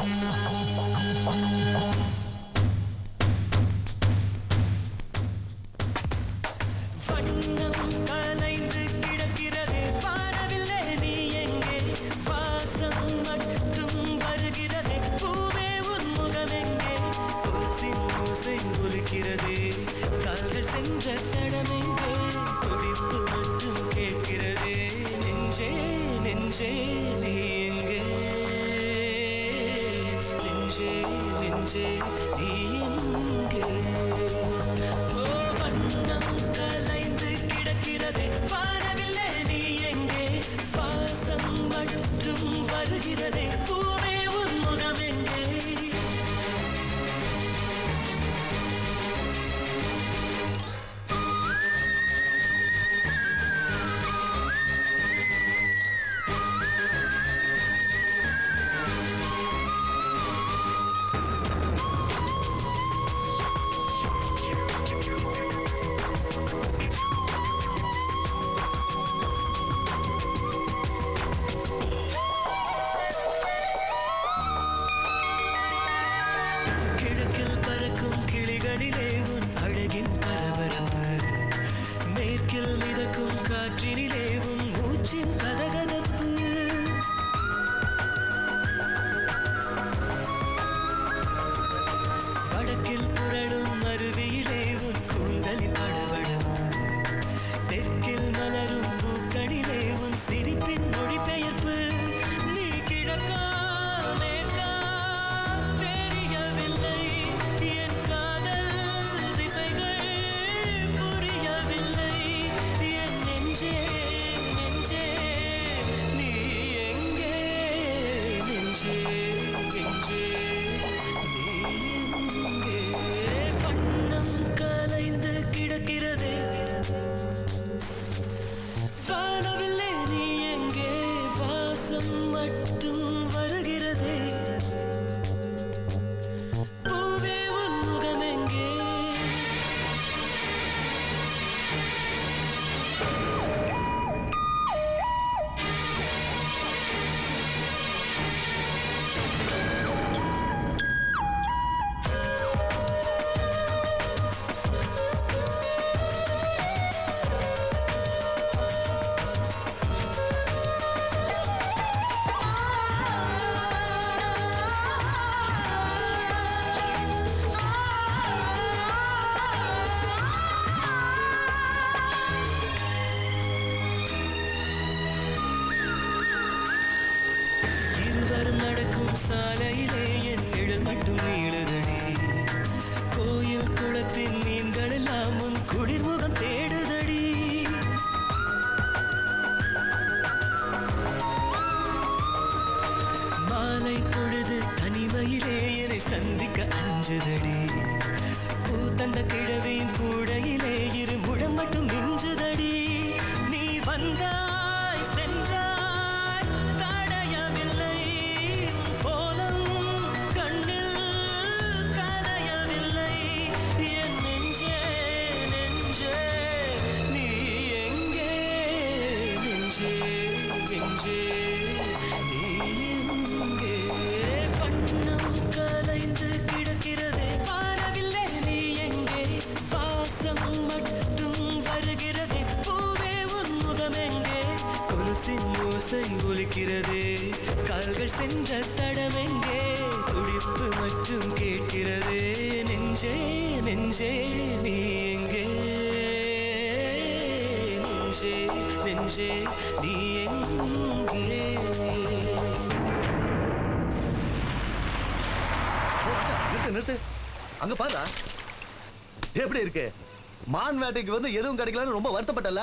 வண்ணம் கலைந்து கிடக்கிறதே வானவில்லை நீ எங்கே வாசம் மட்டும் வருகிறதே பூவே உன் முகம் எங்கே கொலுசின் ஓசை ஒலிக்கிறதே கால்கள் சென்ற தடமெங்கே துடிப்பு மட்டும் கேட்கிறதே நெஞ்சே நெஞ்சே நீ எங்கே நெஞ்சே நெஞ்சே நீ எங்கே ஓ வண்ணம் கலைந்து கிடக்கிறதே வானவில்லை நீ எங்கே வாசம் மட்டும் வருகிறதே பூவே உன் முகம் எங்கே கிழக்கில் பறக்கும் கிளிகளிலே உன் அழகின் பரபரப்பு மேற்கில் மிதக்கும் காற்றினிலே உன் மூச்சின் கதகதப்பு வடக்கில் புரளும் அருவியிலே உன் கூந்தலின் படபடப்பு தெற்கில் மலரும் பூக்களிலே உன் சிரிப்பின் மொழிபெயர்ப்பு நீ கிழக்கா மேற்கா தெரியவில்லை என் காதல் திசைகள் புரியவில்லை என் நெஞ்சே நெஞ்சே நீ எங்கே நெஞ்சே நெஞ்சே நீ எங்கே வண்ணம் கலைந்து கிடக்கிறதே வானவில்லை நீ எங்கே வாசம் மட்டும் வருகிறதே பூவே உன் முகம் எங்கே இருவரும் நடக்கும் சாலையிலே என் நிழல் மட்டும் நீளுதடி கோயில் குளத்தின் மீன்கள் எல்லாம் உன் குளிர்முகம் தேடுதடி மாலை பொழுது தனிமையிலே என்னை சந்திக்க அஞ்சுதடி பூத்தந்த கிழவியின் கூடையிலே இரு முழம் மட்டும் மிஞ்சுதடி நீ வந்தாய் சென்றாய் தடையவில்லை கோலம் கண்ணில் கலையவில்லை என் நெஞ்சே நெஞ்சே நீ எங்கே நெஞ்சே நெஞ்சே நீ எங்கே வண்ணம் கலைந்து கிடக்கிறதே வானவில்லை நீ எங்கே வாசம் மட்டும் வருகிறதே பூவே உன் முகம் எங்கே கொலுசின் ஓசை ஒலிக்கிறதே கால்கள் சென்ற தடமெங்கே துடிப்பு மட்டும் கேட்கிறதே நெஞ்சே நெஞ்சே நீ எங்கே நெஞ்சே நெஞ்சே நீ எங்கே நிறுத்து நிறுத்து அங்க பாருடா எப்படி இருக்கு மான் வேட்டைக்கு வந்து எதுவும் கிடைக்கலன்னு ரொம்ப வருத்தப்பட்டல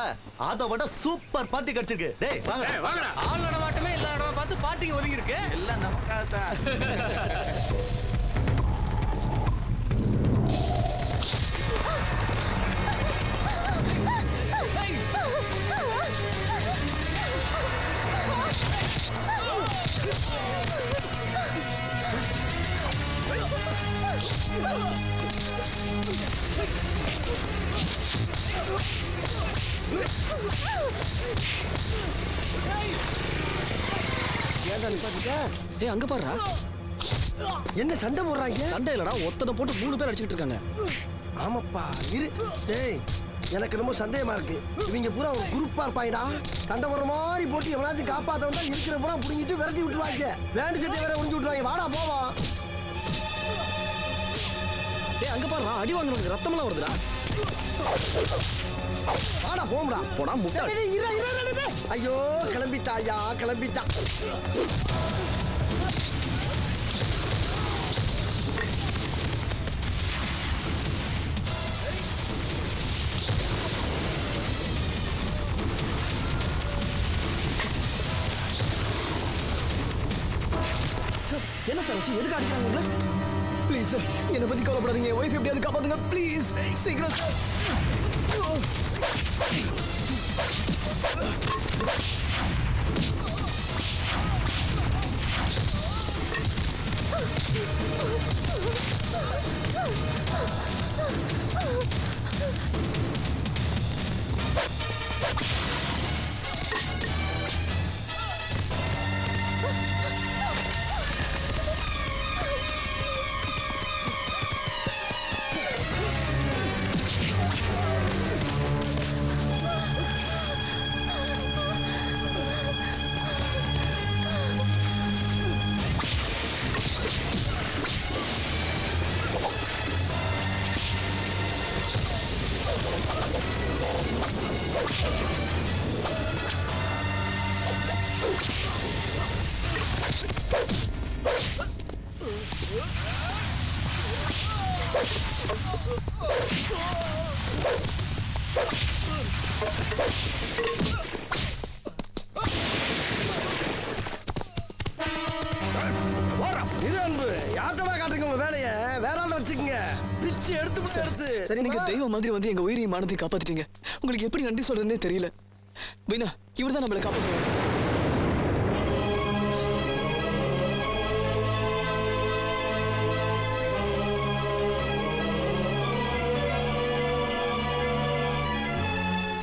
அதை விட சூப்பர் பார்ட்டி கிடைச்சிருக்கு டேய் வாங்க ஆளோட மாட்டமே எல்லா இடமா பார்த்து பார்ட்டிக்கு ஒதுங்கி இருக்கு எல்லாம் நமக்காக தான் ஏன்டா நிப்பாட்டிட்ட? டேய் அங்க பாருடா. என்ன சண்டை போடுறாங்க? சண்டை இல்லடா, ஒத்தனை போட்டு 3 பேர் அடிச்சுக்கிட்டு இருக்காங்க. ஆமாப்பா இரு. டேய் எனக்கு ரொம்ப சந்தேகமா இருக்கு. இவங்க பூரா ஒரு குரூப்பா இருப்பாங்கடா. சண்டை போடுற மாதிரி போட்டு எவனாச்சும் காப்பாத்த வந்தா இருக்கிற பூரா புடிங்கிட்டு விரட்டி விட்டுருவாங்க. வேண்டு சட்டை வேற உறிஞ்சு விட்டுருவாங்க. வாடா போவோம். டேய் அங்க பாருடா, அடி வாங்குறவங்க ரத்தமெல்லாம் வருதுடா. வாடா போம்டா. போடா முட்டை. ஐயோ கிளம்பிட்டாயா, கிளம்பிட்டா. என்ன சார் வச்சு எதுக்கு அடிக்கிறாங்க உங்களை? ப்ளீஸ் சார், என்னை பத்தி கவலைப்படாதீங்க. ஒய்ஃப் எப்படியாவது காப்பாத்துங்க ப்ளீஸ். சீக்கிரம் சார். சரி, நீங்க தெய்வம் மாதிரி வந்து எங்க உயிரையும் மானத்தையும் காப்பாத்திட்டீங்க. உங்களுக்கு எப்படி நன்றி சொல்றதுன்னே தெரியல. வீணா, இவர்தான் நம்மளை காப்பாற்றுவாங்க.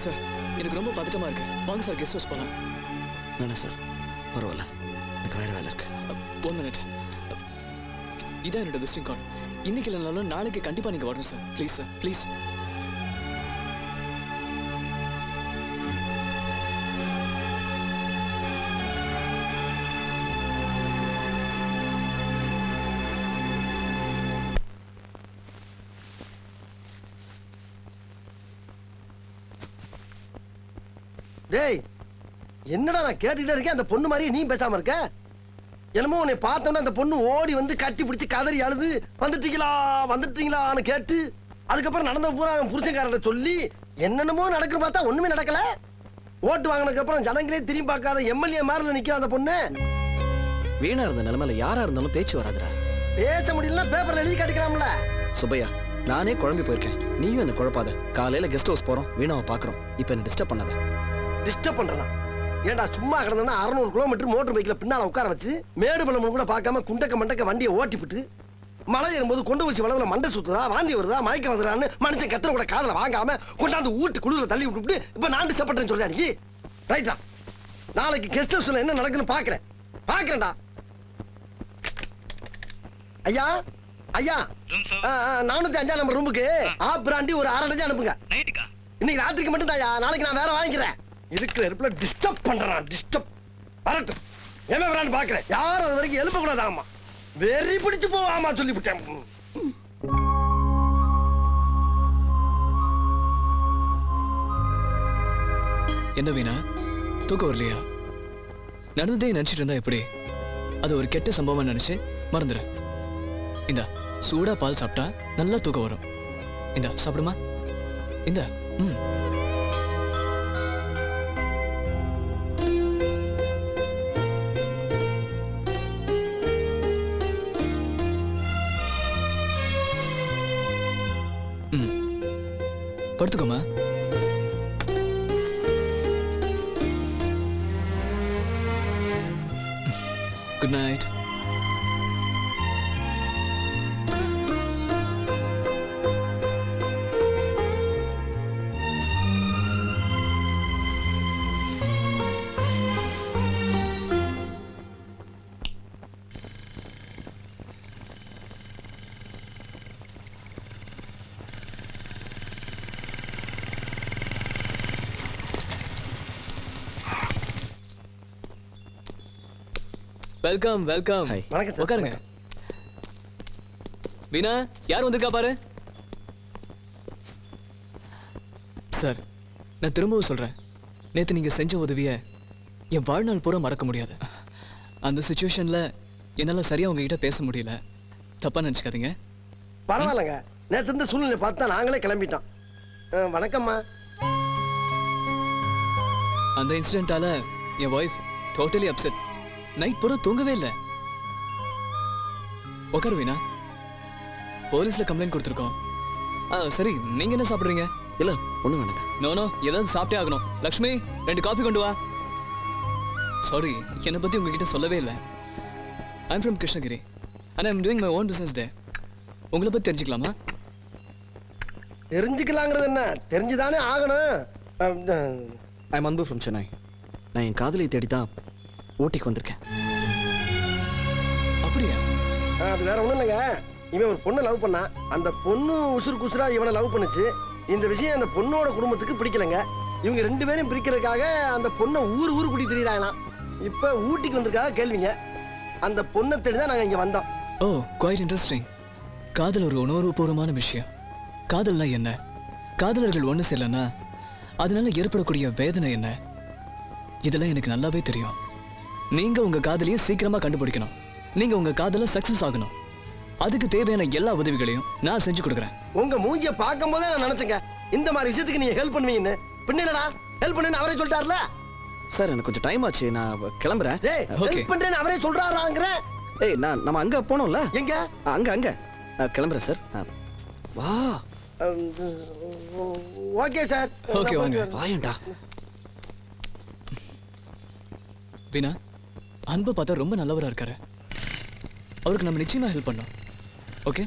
சார், எனக்கு ரொம்ப பதட்டமா இருக்கு. வாங்க சார், கெஸ்ட் ஹவுஸ் போலாம். வேணாம் சார், பரவாயில்ல, எனக்கு வேற வேலை இருக்கு. 1 மினிட். இதான் என்னோட விசிட்டிங் கார்டு. இன்னைக்கு இல்லைனாலும் நாளைக்கு கண்டிப்பா நீங்க வரணும் சார். Please sir, please. டேய் என்னடா நான் கேட்டுட்டே இருக்கேன், அந்த பொண்ணு மாதிரி நீ பேசாம இருக்க? என்னமோ உன்னை பார்த்தோன்னா அந்த பொண்ணு ஓடி வந்து கட்டி பிடிச்சி கதறி அழுது வந்துட்டீங்களான்னு கேட்டு அதுக்கப்புறம் நடந்த பூரா அவன் புருஷன்காரன் சொல்லி என்னென்னமோ நடக்குற பார்த்தா ஒண்ணுமே நடக்கல. ஓட்டு வாங்கினதுக்கு அப்புறம் ஜனங்களே திரும்பி பார்க்காத எம்எல்ஏ மாதிரி நிக்கிற அந்த பொண்ணு. வீணா இருந்த நிலைமையில யாரா இருந்தாலும் பேச்சு வராதுடா. பேச முடியலன்னா பேப்பர்ல எழுதி காட்டிக்கலாம்ல. சுப்பையா, நானே குழம்பி போயிருக்கேன், நீயும் என்ன குழப்பாத. காலையில கெஸ்ட் ஹவுஸ் போறோம், வீணாவை பாக்குறோம். இப்ப என்ன டிஸ்டர்ப் பண்ணாத. டிஸ்டர்ப் பண்றேனா? ஏண்டா சும்மா கிடந்தா 600 கிலோமீட்டர் மோட்டர் பைக்ல பின்னால உட்கார வச்சு மேடு பள்ளம் கூட பார்க்காம குண்டக்க மண்டக்க வண்டியை ஓட்டிவிட்டு மழை ஏறும்போது கொண்டு வச்சு வளவுல மண்டை சுத்துறா, வாந்தி வருதா, மயக்கம் வருதான்னு மனுஷன் கத்திர கூட காதல வாங்காம கொண்டாந்து ஊட்டு குளிர தள்ளி விட்டு இப்ப நான் டிஸ்டர்ப் சொல்றேன் நீ. ரைட்டா, நாளைக்கு கெஸ்ட் ஹவுஸ்ல என்ன நடக்குன்னு பாக்குறேன்டா. ஐயா ஐயா, 405 நம்பர் ரூமுக்கு ஆப்ராண்டி ஒரு 1/2 டஜன் அனுப்புங்க. இன்னைக்கு ராத்திரிக்கு மட்டும் தாயா, நாளைக்கு நான் வேற வாங்கிக்கிறேன். இருக்கிற இருப்புல டிஸ்டர்ப் பண்றான். டிஸ்டர்ப் வரட்டும், என்ன வரான்னு பாக்குறேன். யாரும் அது வரைக்கும் எழுப்ப கூடாதாமா, வெறி பிடிச்சு போவாமா சொல்லிவிட்டேன். என்ன வீணா, தூக்கம் வரலையா? நடந்ததே நினைச்சிட்டு இருந்தா எப்படி? அது ஒரு கெட்ட சம்பவம் நினைச்சு மறந்துடு. இந்தா சூடா பால் சாப்பிட்டா நல்லா தூக்கம் வரும். இந்தா சாப்பிடுமா? இந்தா. ம். படுத்துக்கோமா. Good night. Welcome welcome Hi. வணக்கம் சார். உட்காருங்க. வீணா யார் வந்திருக்கா பாரு. சார் நான் திரும்பவும் சொல்றேன், நேத்து நீங்க செஞ்ச உதவிய என் வாழ்நாள் பூரா மறக்க முடியாது. அந்த சுச்சுவேஷன்ல என்னால சரியா உங்ககிட்ட பேச முடியல, தப்பா நினைச்சுக்காதீங்க. பரவாயில்லைங்க, நேற்று இருந்த சூழ்நிலை பார்த்தா நாங்களே கிளம்பிட்டோம். வணக்கம்மா. அந்த இன்சிடென்ட்டால என் ஒய்ஃப் டோட்டலி அப்செட். நைட் பூரா தூங்கவே இல்லை. உட்காரு வீணா, போலீஸ்ல கம்ப்ளைண்ட் கொடுத்துருக்கோம். சரி நீங்க என்ன சாப்பிடுறீங்க? இல்ல ஒண்ணு வேண்டாங்க. நோ ஏதாவது சாப்பிட்டே ஆகணும். லக்ஷ்மி 2 காஃபி கொண்டு வா. சாரி, என்னை பத்தி உங்ககிட்ட சொல்லவே இல்லை. I'm from Krishnagiri and I'm doing my own business day. உங்களை பத்தி தெரிஞ்சுக்கலாமா? தெரிஞ்சுக்கலாங்கிறது என்ன, தெரிஞ்சுதானே ஆகணும். ஐம் அன்பு ஃப்ரம் சென்னை. நான் என் காதலியை தேடி தான் ஊட்டிக்கு வந்திருக்கேன். அப்படியா? அது வேற ஒண்ணும் இல்லைங்க, இவன் ஒரு பொண்ணை லவ் பண்ணா, அந்த பொண்ணு உசுருக்கு உசுரா இவனை லவ் பண்ணுச்சு. இந்த விஷயம் அந்த பொண்ணோட குடும்பத்துக்கு பிடிக்கலங்க. இவங்க 2 பேரும் பிரிக்கிறதுக்காக அந்த பொண்ணை ஊர் கூட்டி திரியிறாங்களாம். இப்ப ஊட்டிக்கு வந்திருக்காக கேள்விங்க. அந்த பொண்ணை தேடி தான் நாங்க இங்க வந்தோம். ஓ, குவைட் இன்ட்ரெஸ்டிங். காதல் ஒரு உணர்வுபூர்வமான விஷயம். காதல்னா என்ன? காதலர்கள் ஒன்று சேரலன்னா அதனால ஏற்படக்கூடிய வேதனை என்ன? இதெல்லாம் எனக்கு நல்லாவே தெரியும். நீங்க உங்க காதலியை சீக்கிரமா கண்டுபிடிக்கணும். நீங்க உங்க காதல சக்சஸ் ஆகணும். அதுக்கு தேவையான எல்லா உதவிகளையும் நான் செஞ்சு கொடுக்குறேன். உங்க மூஞ்சிய பார்க்கும் போதே நான் நினைச்சேங்க இந்த மாதிரி விஷயத்துக்கு நீங்க ஹெல்ப் பண்ணுவீங்கன்னு. பின்னடா ஹெல்ப் பண்ணுன்னு அவரே சொல்லிட்டார்ல. சார் எனக்கு கொஞ்சம் டைம் ஆச்சு, நான் கிளம்புறேன். டேய் ஹெல்ப் பண்றேன்னு அவரே சொல்றாராங்கற. ஏய் நம்ம அங்க போனோம்ல. எங்க? அங்க கிளம்புறேன் சார். வா. Okay sir. ஓகே வாங்க. வாயண்டா. வீணா, அன்பு பார்த்தா ரொம்ப நல்லவரா இருக்காரு. அவருக்கு நம்ம நிச்சயமா ஹெல்ப் பண்ணோம். ஓகே?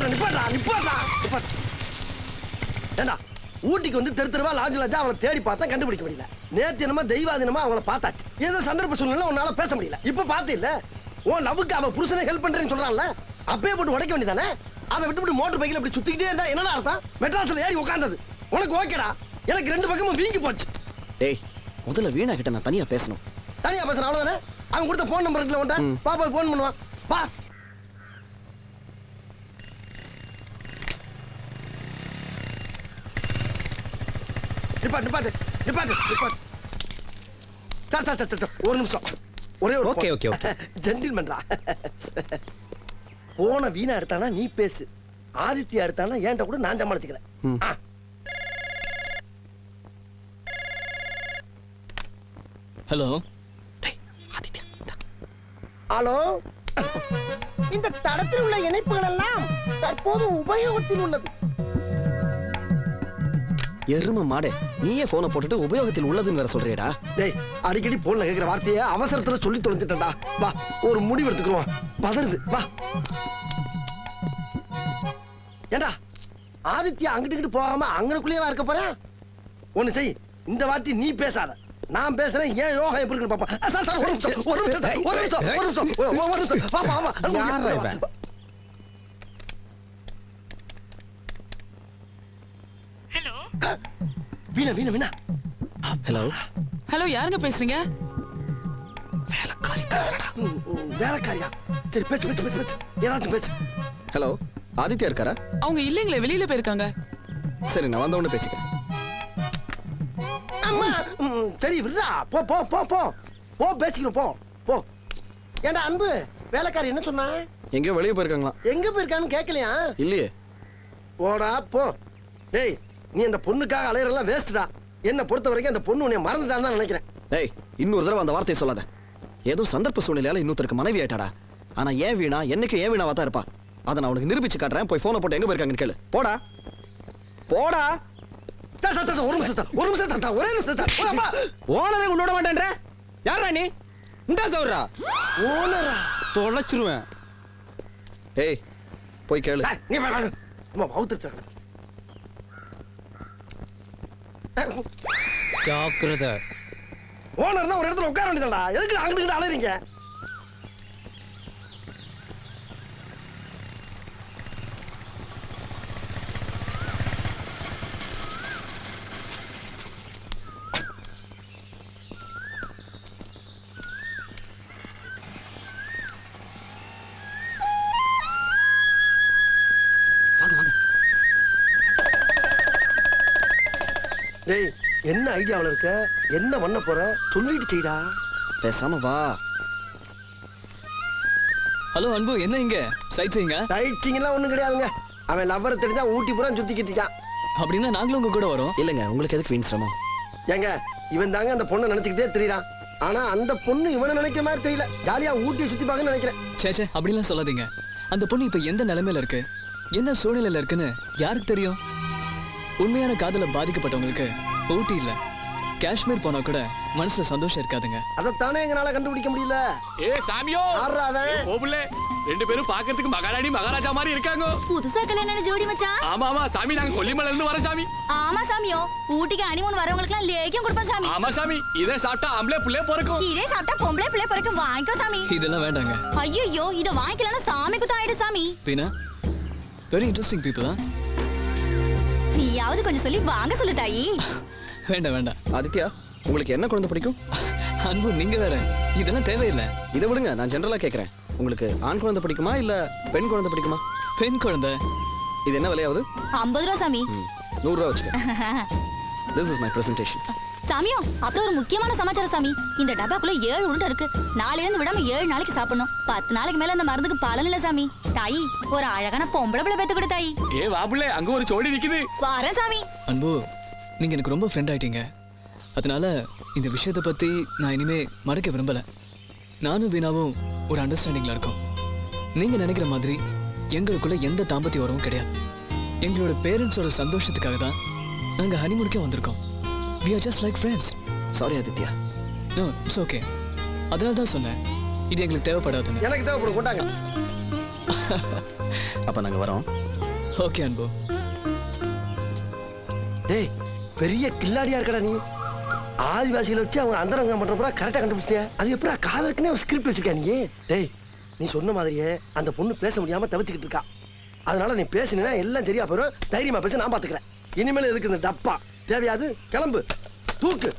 நிப்பாட்டா. ஏண்டா ஊட்டிக்கு வந்து தெருவா லாஞ்சா அவளை தேடி பார்த்தா கண்டுபிடிக்க முடியல. நேத்து என்னமா தெய்வாதீனமா அவளை பார்த்தாச்சு. ஏதோ சந்தர்ப்ப சூழ்நிலை உன்னால பேச முடியல. இப்ப பார்த்து இல்ல உன் லவ்வுக்கு அவன் புருஷனை ஹெல்ப் பண்றேன்னு சொல்றான்ல, அப்பயே போட்டு உடைக்க வேண்டியதானே? அதை விட்டு மோட்டர் பைக்கில் அப்படி சுத்திக்கிட்டே இருந்தா என்னடா அர்த்தம்? மெட்ராஸ்ல ஏறி உட்கார்ந்தது உனக்கு ஓகேடா, எனக்கு 2 பக்கமும் வீங்கி போச்சு. டேய் முதல்ல வீணா கிட்ட நான் தனியா பேசணும். தனியா பேசணும் அவ்வளவுதானே? அவன் கொடுத்த போன் நம்பர் இருக்குல்ல உன்ட்ட, பாப்பா போன் பண்ணுவான். பா நிப்பாட்டு. சார் ஒரு நிமிஷம், ஒரே ஒரு ஓகே. ஜென்டில்மேன்டா. போன வீணா எடுத்தானா நீ பேசு, ஆதித்யா எடுத்தானா ஏன்ட்ட கூட நான் சமாளிச்சுக்கிறேன். ஹலோ ஆதித்யா. ஹலோ, இந்த தடத்தில் உள்ள இணைப்புகள் எல்லாம் தற்போது உபயோகத்தில் உள்ளது. எரும மாடே, நீயே போனை போட்டுட்டு உபயோகத்தில் உள்ளதுன்னு வேற சொல்றியடா. டேய் அடிக்கடி போன்ல கேக்குற வார்த்தையை அவசரத்துல சொல்லி தொலைஞ்சிட்டா. வா ஒரு முடிவு எடுத்துக்கிறோம். பதறுது வா. ஏண்டா ஆதித்யா அங்கிட்டு போகாம அங்கனுக்குள்ளேயே இருக்க போறேன். ஒண்ணு செய், இந்த வாட்டி நீ பேசாத, நான் பேசுறேன். ஏன் யோகா எப்படி இருக்குன்னு பாப்பா. சார் ஒரு நிமிஷம். பாப்பா. வீணா. ஹலோ ஹலோ, யாருங்க பேசுறீங்க? வேலைக்காரி பேசுறடா. வேலைக்காரியா? சரி பேச்சு. ஏதாச்சும் பேச்சு. ஹலோ, ஆதித்யா இருக்காரா? அவங்க இல்லைங்களே, வெளியில போயிருக்காங்க. சரி நான் வந்தவொடனே பேசிக்கிறேன். அம்மா சரி விடுறா. போ பேசிக்கிறோம். போ. ஏண்டா அன்பு, வேலைக்காரி என்ன சொன்னா? எங்கேயோ வெளியே போயிருக்காங்களா? எங்க போயிருக்கான்னு கேட்கலையா? இல்லையே. போடா போ. டேய் நீ அந்த பொண்ணுக்காக அலையறெல்லாம் வேஸ்ட்டா. என்ன பொறுத்த வரைக்கும் அந்த பொண்ணு உன்னை மறந்துட்டான்னு தான் நினைக்கிறேன். டேய் இன்னொரு தடவை அந்த வார்த்தையை சொல்லாத. ஏதோ சந்தர்ப்ப சூழ்நிலையால இன்னொருத்தருக்கு மனைவி ஆயிட்டாடா. ஆனா ஏன் வீணா என்னைக்கு ஏன் வீணாவா தான் இருப்பா. அதை நான் உனக்கு நிரூபிச்சு காட்டுறேன். போய் போனை போட்டு எங்க போயிருக்காங்கன்னு கேளு. போடா. ஒரு நிமிஷம். ஒரே நிமிஷம். ஓனரை உன்னோட மாட்டேன்ற யாரா நீ? உண்டா சௌரா ஓனரா? தொலைச்சிருவேன். ஏய் போய் கேளு. நீ அவுத்துறாங்க. ஜாக்கிரதை. ஓனர்னா ஒரு இடத்துல உட்கார வேண்டியதாடா. எதுக்கு அங்கிட்டு அலையறீங்க? டேய் என்ன ஐடியாவில் இருக்க என்ன பண்ண போற சொல்லிட்டு செய்டா. பேசாம வா. ஹலோ அன்பு, என்ன இங்க சைட் சீயிங்க? டைட்சிங்கெல்லாம் ஒன்றும் கிடையாதுங்க. அவன் லவ்வரை தெரிஞ்சா ஊட்டி பூரா சுத்திக்கிட்டு இருக்கான். அப்படின்னா நாங்களும் உங்க கூட வரோம். இல்லைங்க, உங்களுக்கு எதுக்கு வீண் சிரமம்? ஏங்க இவன் தாங்க அந்த பொண்ணை நினைச்சுக்கிட்டே தெரியறான். ஆனா அந்த பொண்ணு இவனை நினைக்கிற மாதிரி தெரியல. ஜாலியா ஊட்டியை சுத்தி பார்க்கன்னு நினைக்கிறேன். சே அப்படிலாம் சொல்லாதீங்க. அந்த பொண்ணு இப்ப எந்த நிலைமையில இருக்கு, என்ன சூழ்நிலையில இருக்குன்னு யாருக்கு தெரியும்? உண்மையான காதல பாதிக்கப்பட்டவங்களுக்கு ஊட்டி இல்ல காஷ்மீர் போனா கூட மனசுல சந்தோஷம் இருக்காதுங்க. அதைத்தானே எங்களால கண்டுபிடிக்க முடியல. ஏ சாமியோ, ஓபுலே ரெண்டு பேரும் பாக்கிறதுக்கு மகாராணி மகாராஜா மாதிரி இருக்காங்க. புதுசா கல்யாணம் ஜோடி மச்சான். ஆமா சாமி, நாங்க கொல்லிமலையில இருந்து வர சாமி. ஆமா சாமியோ, ஊட்டிக்கு அனிமூன் வரவங்களுக்கு எல்லாம் லேக்கியம் கொடுப்போம் சாமி. ஆமா சாமி, இதே சாப்பிட்டா ஆம்பளை புள்ளே பிறக்கும். இதே சாப்பிட்டா பொம்பளை பிள்ளை பிறக்கும். வாங்கிக்கோ சாமி. இதெல்லாம் வேண்டாங்க. ஐயோ, இத வாங்கிக்கலன்னா சாமி குத்தாயிடு சாமி. Beena, very interesting people. நீயாவது கொஞ்சம் சொல்லி வாங்க சொல்லு தாயி. வேண்டாம். ஆதித்யா, உங்களுக்கு என்ன குழந்தை பிடிக்கும்? அன்பு, நீங்க வேற இதெல்லாம் தேவையில்லை. இதை விடுங்க, நான் ஜென்ரலா கேட்கறேன். உங்களுக்கு ஆண் குழந்தை பிடிக்குமா இல்ல பெண் குழந்தை பிடிக்குமா? பெண் குழந்தை. இது என்ன விலையாவது? 50 ரூபா சாமி. 100 ரூபா வச்சுக்க. This is my presentation. சாமியோ, அப்புறம் ஒரு முக்கியமான சமாச்சாரம் சாமி. இந்த டப்பாக்குள்ள 7 உருண்டை இருக்கு. நாளைல இருந்து விடாம 7 நாளைக்கு சாப்பிடணும். 10 நாளைக்கு மேல அந்த மருந்துக்கு பலன் இல்ல சாமி. தாயி, ஒரு அழகான பொம்பளை பிள்ளை பெத்து கொடு தாயி. ஏ வாபுலே, அங்க ஒரு ஜோடி நிக்குது. வாரேன் சாமி. அன்பு, நீங்க எனக்கு ரொம்ப ஃப்ரெண்ட் ஆயிட்டீங்க. அதனால இந்த விஷயத்தை பத்தி நான் இனிமே மறக்க விரும்பல. நானும் வீணாவும் ஒரு அண்டர்ஸ்டாண்டிங்ல இருக்கோம். நீங்க நினைக்கிற மாதிரி எங்களுக்குள்ள எந்த தாம்பத்திய உறவும் கிடையாது. எங்களோட பேரண்ட்ஸோட சந்தோஷத்துக்காக தான் நாங்க ஹனிமூனுக்கே வந்திருக்கோம். We are just like friends. Sorry Aditya. No, it's okay. அதனால தான் சொன்னேன், இது எங்களுக்கு தேவைப்படாதுன்னு. எனக்கு தேவைப்படும், கொண்டாங்க. அப்ப நாங்க வரோம். ஓகே அன்பு. டேய், பெரிய கில்லாடியா இருக்கடா நீ. ஆதிவாசிகளை வச்சு அவங்க அந்தரங்கம் பண்றப்ப கரெக்டா கண்டுபிடிச்சிட்டியா? அது எப்படா காதலுக்குன்னே ஒரு ஸ்கிரிப்ட் வச்சிருக்கா நீ? டேய், நீ சொன்ன மாதிரியே அந்த பொண்ணு பேச முடியாம தவிச்சுக்கிட்டு இருக்கா. அதனால நீ பேசினா எல்லாம் சரியா போயிடும். தைரியமா பேச, நான் பாத்துக்கிறேன். இனிமேல் எதுக்கு இந்த டப்பா தேவையாது? கிளம்பு, தூக்கு.